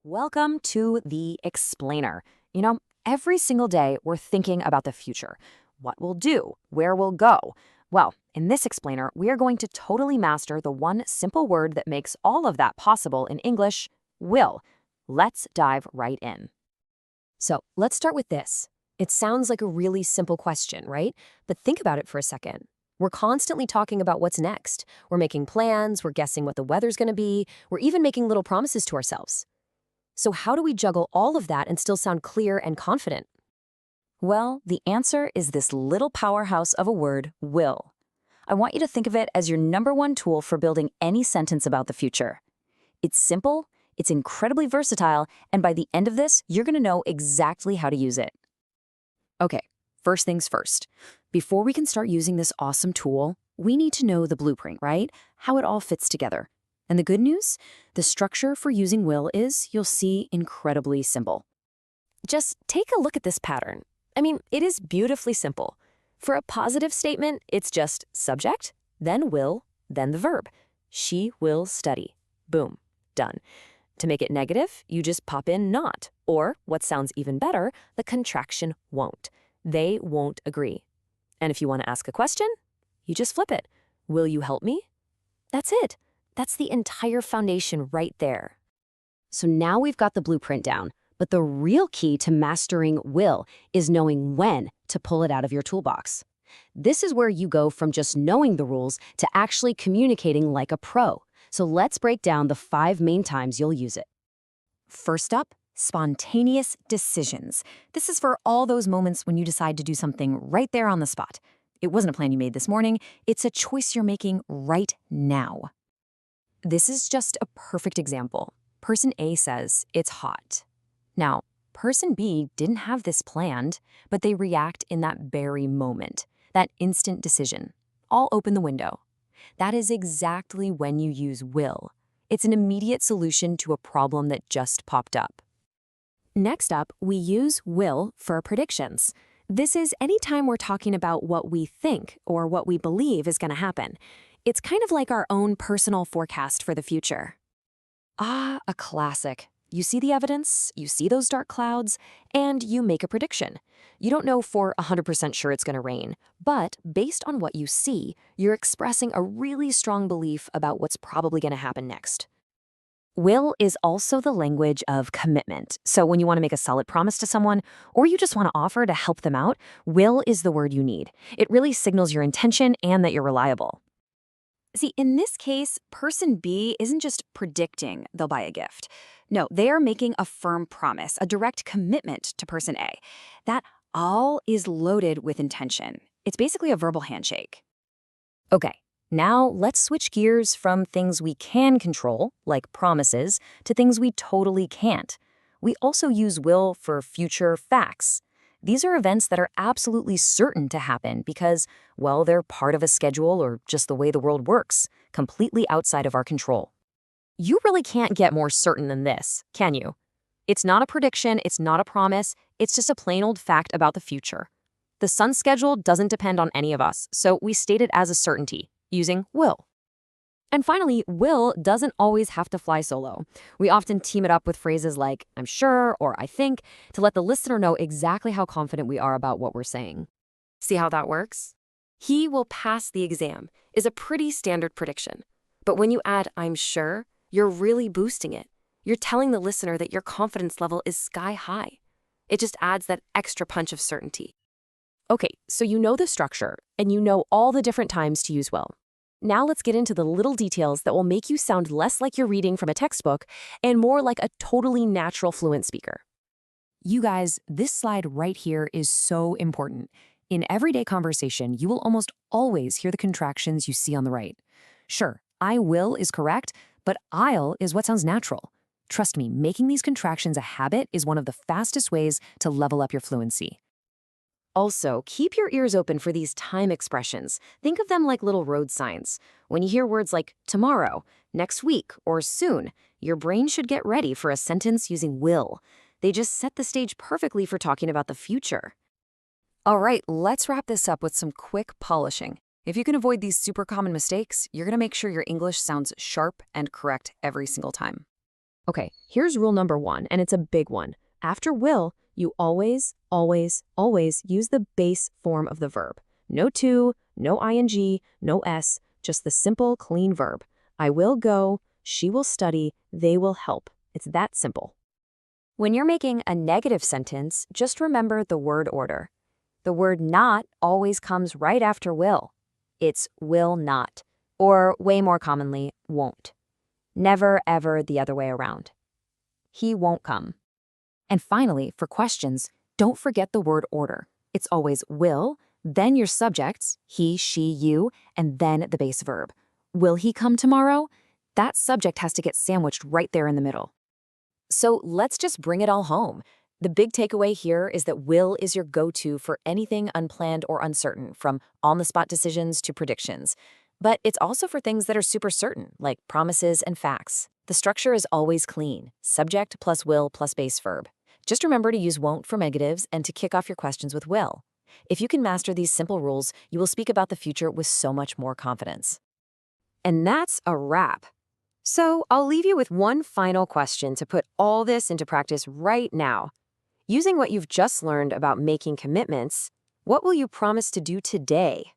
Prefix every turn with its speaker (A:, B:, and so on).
A: Welcome to The Explainer. Every single day we're thinking about the future. What we'll do, where we'll go. Well, in this explainer, we are going to totally master the one simple word that makes all of that possible in English, will. Let's dive right in.
B: So let's start with this. It sounds like a really simple question, right? But think about it for a second. We're constantly talking about what's next. We're making plans, we're guessing what the weather's going to be, we're even making little promises to ourselves. So how do we juggle all of that and still sound clear and confident?
A: Well, the answer is this little powerhouse of a word, will. I want you to think of it as your number one tool for building any sentence about the future. It's simple, it's incredibly versatile, and by the end of this, you're going to know exactly how to use it. Okay, first things first. Before we can start using this awesome tool, we need to know the blueprint, right? How it all fits together. And the good news? The structure for using will is, you'll see, incredibly simple.
B: Just take a look at this pattern. It is beautifully simple. For a positive statement, it's just subject, then will, then the verb. She will study. Boom, done. To make it negative, you just pop in not, or, what sounds even better, the contraction won't. They won't agree. And if you want to ask a question, you just flip it. Will you help me? That's it. That's the entire foundation right there.
A: So now we've got the blueprint down, but the real key to mastering will is knowing when to pull it out of your toolbox. This is where you go from just knowing the rules to actually communicating like a pro. So let's break down the 5 main times you'll use it. First up, spontaneous decisions. This is for all those moments when you decide to do something right there on the spot. It wasn't a plan you made this morning, it's a choice you're making right now. This is just a perfect example. Person A says, it's hot. Now, person B didn't have this planned, but they react in that very moment, that instant decision. I'll open the window. That is exactly when you use will. It's an immediate solution to a problem that just popped up. Next up, we use will for predictions. This is anytime we're talking about what we think or what we believe is going to happen. It's kind of like our own personal forecast for the future. Ah, a classic. You see the evidence, you see those dark clouds, and you make a prediction. You don't know for 100% sure it's going to rain, but based on what you see, you're expressing a really strong belief about what's probably going to happen next. Will is also the language of commitment. So when you want to make a solid promise to someone, or you just want to offer to help them out, will is the word you need. It really signals your intention and that you're reliable. See, in this case, person B isn't just predicting they'll buy a gift. No, they are making a firm promise, a direct commitment to person A. That all is loaded with intention. It's basically a verbal handshake. Okay, now let's switch gears from things we can control, like promises, to things we totally can't. We also use will for future facts. These are events that are absolutely certain to happen because, well, they're part of a schedule or just the way the world works, completely outside of our control. You really can't get more certain than this, can you? It's not a prediction, it's not a promise, it's just a plain old fact about the future. The sun's schedule doesn't depend on any of us, so we state it as a certainty, using will. And finally, will doesn't always have to fly solo. We often team it up with phrases like, I'm sure, or I think, to let the listener know exactly how confident we are about what we're saying.
B: See how that works? He will pass the exam is a pretty standard prediction. But when you add I'm sure, you're really boosting it. You're telling the listener that your confidence level is sky high. It just adds that extra punch of certainty. Okay, so you know the structure, and you know all the different times to use will. Now let's get into the little details that will make you sound less like you're reading from a textbook and more like a totally natural fluent speaker. You guys, this slide right here is so important. In everyday conversation, you will almost always hear the contractions you see on the right. Sure, I will is correct, but I'll is what sounds natural. Trust me, making these contractions a habit is one of the fastest ways to level up your fluency. Also, keep your ears open for these time expressions. Think of them like little road signs. When you hear words like tomorrow, next week, or soon, your brain should get ready for a sentence using will. They just set the stage perfectly for talking about the future. All right, let's wrap this up with some quick polishing. If you can avoid these super common mistakes, you're going to make sure your English sounds sharp and correct every single time.
C: Okay, here's rule number 1, and it's a big one. After will, you always, always, always use the base form of the verb. No to, no ing, no s, just the simple, clean verb. I will go, she will study, they will help. It's that simple.
A: When you're making a negative sentence, just remember the word order. The word not always comes right after will. It's will not, or way more commonly, won't. Never, ever the other way around. He won't come. And finally, for questions, don't forget the word order. It's always will, then your subjects, he, she, you, and then the base verb. Will he come tomorrow? That subject has to get sandwiched right there in the middle. So let's just bring it all home. The big takeaway here is that will is your go-to for anything unplanned or uncertain, from on-the-spot decisions to predictions. But it's also for things that are super certain, like promises and facts. The structure is always clean: subject plus will plus base verb. Just remember to use won't for negatives and to kick off your questions with will. If you can master these simple rules, you will speak about the future with so much more confidence. And that's a wrap. So I'll leave you with one final question to put all this into practice right now. Using what you've just learned about making commitments, what will you promise to do today?